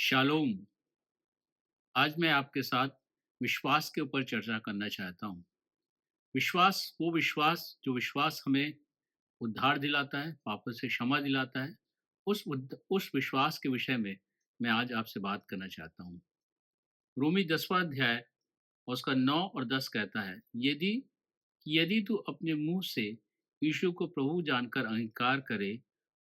Shalom. आज मैं आपके साथ विश्वास के ऊपर चर्चा करना चाहता हूँ। विश्वास जो विश्वास हमें उद्धार दिलाता है, पापों से क्षमा दिलाता है, उस विश्वास के विषय में मैं आज आपसे बात करना चाहता हूँ। रोमी 10वां अध्याय और उसका 9 और 10 कहता है, यदि यदि तू अपने मुँह से यीशु को प्रभु जानकर अंगीकार करे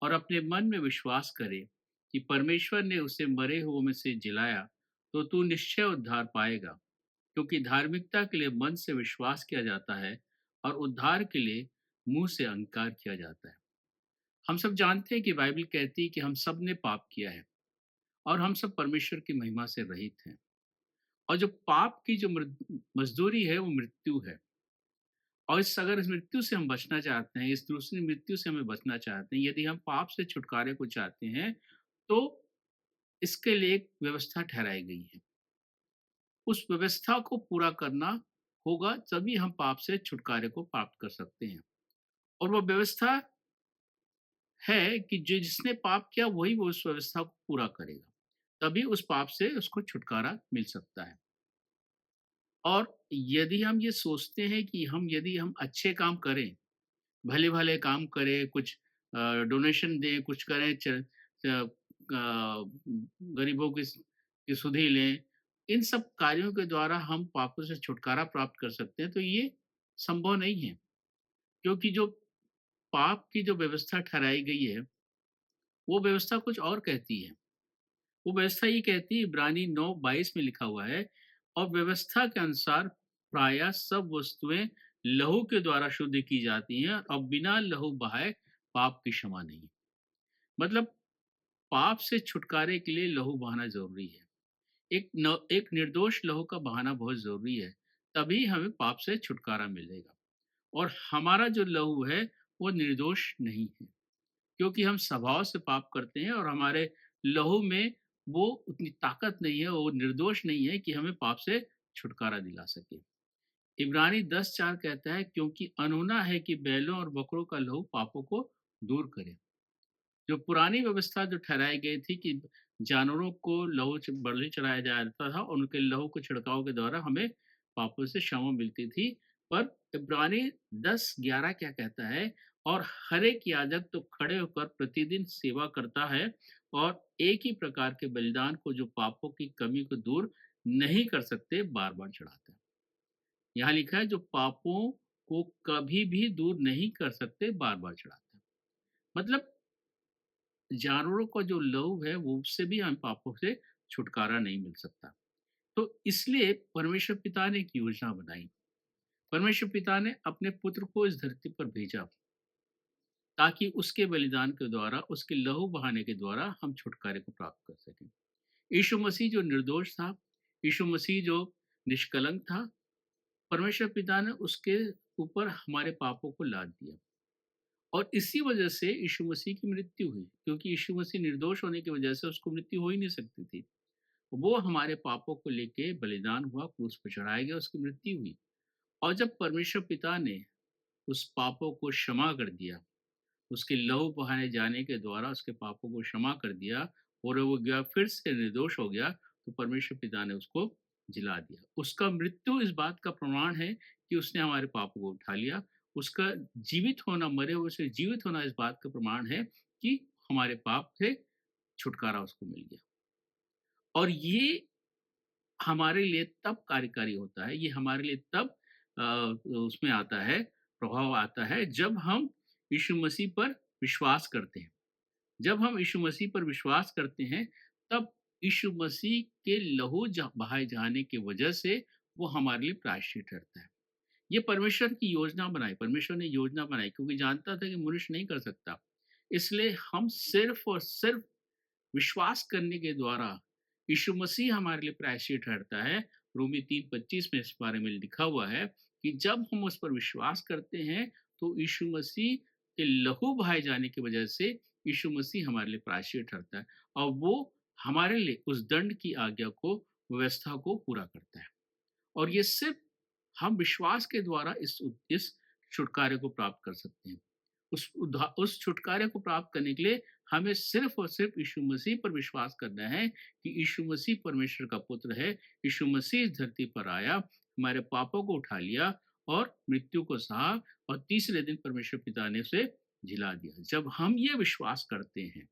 और अपने मन में विश्वास करे कि परमेश्वर ने उसे मरे हुओं में से जिलाया, तो तू निश्चय उद्धार पाएगा। क्योंकि धार्मिकता के लिए मन से विश्वास किया जाता है और उद्धार के लिए मुंह से अंगीकार किया जाता है। हम सब जानते हैं कि बाइबल कहती है कि हम सब ने पाप किया है और हम सब परमेश्वर की महिमा से रहित हैं। और जो पाप की जो मजदूरी है वो मृत्यु है। और इस मृत्यु से हम बचना चाहते हैं, इस दूसरी मृत्यु से हमें बचना चाहते हैं, यदि हम पाप से छुटकारे को चाहते हैं, तो इसके लिए एक व्यवस्था ठहराई गई है। उस व्यवस्था को पूरा करना होगा, तभी हम पाप से छुटकारे को प्राप्त कर सकते हैं। और वो व्यवस्था है कि जिसने पाप किया वही वो उस व्यवस्था को पूरा करेगा, तभी उस पाप से उसको छुटकारा मिल सकता है। और यदि हम ये सोचते हैं कि यदि हम अच्छे काम करें, भले भले काम करें, कुछ डोनेशन दें, कुछ करें, गरीबों की सुधि लें, इन सब कार्यों के द्वारा हम पापों से छुटकारा प्राप्त कर सकते हैं, तो ये संभव नहीं है। क्योंकि जो पाप की जो व्यवस्था ठहराई गई है, वो व्यवस्था कुछ और कहती है। वो व्यवस्था ये कहती है, इब्रानी 9:22 में लिखा हुआ है, और व्यवस्था के अनुसार प्रायः सब वस्तुएं लहू के द्वारा शुद्ध की जाती हैं, और बिना लहू बहाए पाप की क्षमा नहीं। मतलब पाप से छुटकारे के लिए लहू बहाना जरूरी है। एक निर्दोष लहू का बहाना बहुत जरूरी है, तभी हमें पाप से छुटकारा मिलेगा। और हमारा जो लहू है वो निर्दोष नहीं है, क्योंकि हम स्वभाव से पाप करते हैं और हमारे लहू में वो उतनी ताकत नहीं है, वो निर्दोष नहीं है कि हमें पाप से छुटकारा दिला सके। इब्रानी 10:4 कहता है, क्योंकि अनहोना है कि बैलों और बकरों का लहू पापों को दूर करे। जो पुरानी व्यवस्था जो ठहराई गई थी कि जानवरों को लहू बलि चढ़ाया जाता था, और उनके लहू के छिड़काव के द्वारा हमें पापों से क्षमा मिलती थी। पर इब्रानी 10:11 क्या कहता है, और हर एक याजक तो खड़े होकर प्रतिदिन सेवा करता है और एक ही प्रकार के बलिदान को जो पापों की कमी को दूर नहीं कर सकते बार बार चढ़ाता है। यहाँ लिखा है, जो पापों को कभी भी दूर नहीं कर सकते बार बार चढ़ाता है। मतलब जानवरों का जो लहू है वो उससे भी हम पापों से छुटकारा नहीं मिल सकता। तो इसलिए परमेश्वर पिता ने एक योजना बनाई। परमेश्वर पिता ने अपने पुत्र को इस धरती पर भेजा, ताकि उसके बलिदान के द्वारा, उसके लहू बहाने के द्वारा हम छुटकारे को प्राप्त कर सकें। यीशु मसीह जो निर्दोष था, यीशु मसीह जो निष्कलंक था, परमेश्वर पिता ने उसके ऊपर हमारे पापों को लाद दिया। और इसी वजह से यीशु मसीह की मृत्यु हुई, क्योंकि यीशु मसीह निर्दोष होने की वजह से उसको मृत्यु हो ही नहीं सकती थी। वो हमारे पापों को लेके बलिदान हुआ, क्रूस पर चढ़ाया गया, उसकी मृत्यु हुई। और जब परमेश्वर पिता ने उस पापों को क्षमा कर दिया, उसके लहू बहाने जाने के द्वारा उसके पापों को क्षमा कर दिया, और वो गया फिर से निर्दोष हो गया, तो परमेश्वर पिता ने उसको जिला दिया। उसका मृत्यु इस बात का प्रमाण है कि उसने हमारे पापों को उठा लिया। उसका जीवित होना, मरे हुए से जीवित होना, इस बात का प्रमाण है कि हमारे पाप से छुटकारा उसको मिल गया। और ये हमारे लिए तब कार्यकारी होता है, ये हमारे लिए तब उसमें आता है, प्रभाव आता है, जब हम यीशु मसीह पर विश्वास करते हैं। जब हम यीशु मसीह पर विश्वास करते हैं, तब यीशु मसीह के लहू बहाए जाने की वजह से वो हमारे लिए प्रायश्चित ठहरता है। ये परमेश्वर की योजना बनाई, परमेश्वर ने योजना बनाई, क्योंकि जानता था कि मनुष्य नहीं कर सकता। इसलिए हम सिर्फ और सिर्फ विश्वास करने के द्वारा यीशु मसीह हमारे लिए प्रायश्चित ठहरता है। रोमी 3:25 में इस बारे में लिखा हुआ है कि जब हम उस पर विश्वास करते हैं, तो यीशु मसीह के लहू बहाए जाने की वजह से यीशु मसीह हमारे लिए प्रायश्चित ठहरता है, और वो हमारे लिए उस दंड की आज्ञा को, व्यवस्था को पूरा करता है। और ये सिर्फ हम विश्वास के द्वारा इस छुटकारे को प्राप्त कर सकते हैं। उस छुटकारे को प्राप्त करने के लिए हमें सिर्फ़ और सिर्फ़ यीशु मसीह पर विश्वास करना है कि यीशु मसीह परमेश्वर का पुत्र है। यीशु मसीह इस धरती पर आया, हमारे पापों को उठा लिया और मृत्यु को सहा और तीसरे दिन परमेश्वर पिता ने उसे जिला दिया। जब हम ये विश्वास करते हैं,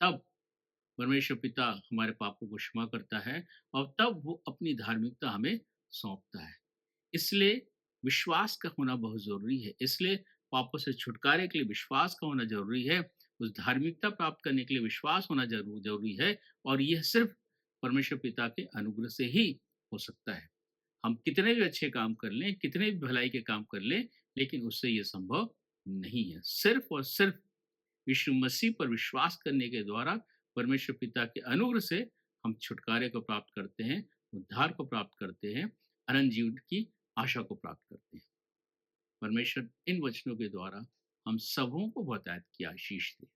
तब परमेश्वर पिता हमारे पापों को क्षमा करता है और तब वो अपनी धार्मिकता हमें सौंपता है। इसलिए विश्वास का होना बहुत ज़रूरी है। इसलिए पापों से छुटकारे के लिए विश्वास का होना ज़रूरी है। उस धार्मिकता प्राप्त करने के लिए विश्वास होना ज़रूरी है और यह सिर्फ़ परमेश्वर पिता के अनुग्रह से ही हो सकता है। हम कितने भी अच्छे काम कर लें, कितने भी भलाई के काम कर लें, लेकिन उससे ये संभव नहीं है। सिर्फ़ और सिर्फ़ यीशु मसीह पर विश्वास करने के द्वारा परमेश्वर पिता के अनुग्रह से हम छुटकारे को प्राप्त करते हैं, उद्धार को प्राप्त करते हैं, अनंत जीवन की आशा को प्राप्त करते हैं। परमेश्वर इन वचनों के द्वारा हम सबों को बहुतायत की आशीष दे।